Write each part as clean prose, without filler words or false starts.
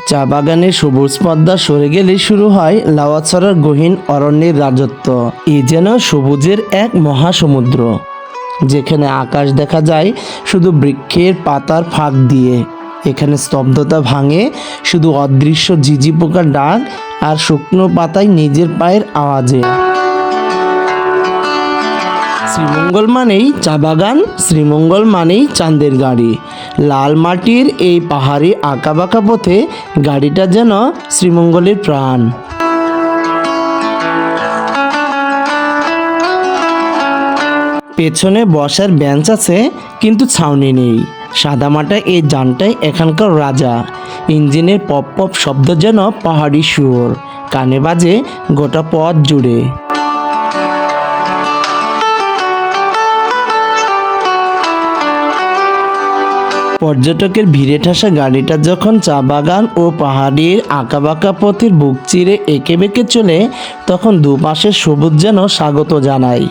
চা বাগানে সবুজ পদ্মা সরে গেলে শুরু হয় লাউয়াছড়ার গহীন অরণ্যের রাজত্ব। এ যেন সবুজের এক মহাসমুদ্র, যেখানে আকাশ দেখা যায় শুধু বৃক্ষের পাতার ফাঁক দিয়ে। এখানে স্তব্ধতা ভাঙে শুধু অদৃশ্য ঝিঝি পোকার ডাক আর শুকনো পাতায় নিজের পায়ের আওয়াজে। শ্রীমঙ্গল মানেই চা বাগান, শ্রীমঙ্গল মানেই চাঁদের গাড়ি। লাল মাটির এই পাহাড়ি আঁকাবাঁকা পথে গাড়িটা যেন শ্রীমঙ্গলের প্রাণ। পেছনে বসার বেঞ্চ আছে, কিন্তু ছাউনি নেই। সাদামাটা এই যানটাই এখানকার রাজা। ইঞ্জিনের পপ পপ শব্দ যেন পাহাড়ি সুর, কানে বাজে গোটা পথ জুড়ে। পর্যটকের ভিড়ে ঠাসা গাড়িটা যখন চা বাগান ও পাহাড়ির আঁকাবাঁকা পথের বুক চিরে এঁকে বেঁকে চলে, তখন দুপাশের সবুজ যেন স্বাগত জানায়।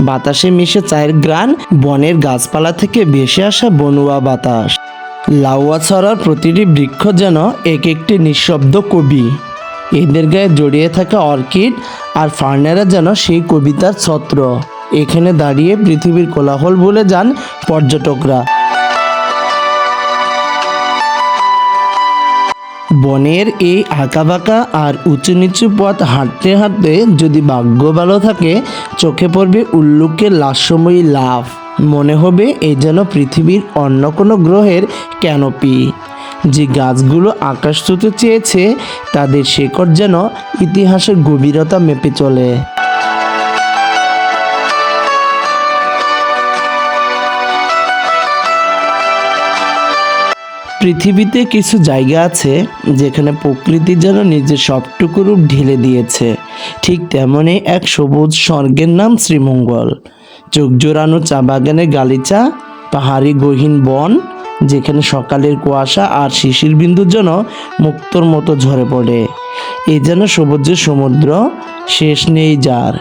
বাতাসে মিশে চায়ের গ্রান, বনের গাছপালা থেকে ভেসে আসা বনুয়া বাতাস। লাউয়াছড়ার প্রতিটি বৃক্ষ যেন এক একটি নিঃশব্দ কবি। এদের গায়ে জড়িয়ে থাকা অর্কিড আর ফার্নেরা যেন সেই কবিতার ছত্র। এখানে দাঁড়িয়ে পৃথিবীর কোলাহল ভুলে যান পর্যটকরা। বনের এই আঁকাবাঁকা আর উঁচু নিচু পথ হাঁটতে হাঁটতে যদি ভাগ্য ভালো থাকে, চোখে পড়বে উল্লুকের লাস্যময়ী লাফ। মনে হবে এ যেন পৃথিবীর অন্য কোনো গ্রহের ক্যানোপি। যে গাছগুলো আকাশ ছুঁতে চেয়েছে, তাদের শেকড় যেন ইতিহাসের গভীরতা মেপে চলে। পৃথিবীতে কিছু জায়গা আছে যেখানে প্রকৃতি যেন নিজের সবটুকু রূপ ঢেলে দিয়েছে। ঠিক তেমনই এক সবুজ স্বর্গের নাম শ্রীমঙ্গল। চোখ জোড়ানো চা বাগানের গালিচা, পাহাড়ি গহীন বন, যেখানে সকালের কুয়াশা আর শিশির বিন্দু যেন মুক্তোর মতো ঝরে পড়ে। এ যেন সবুজের সমুদ্র, শেষ নেই যার।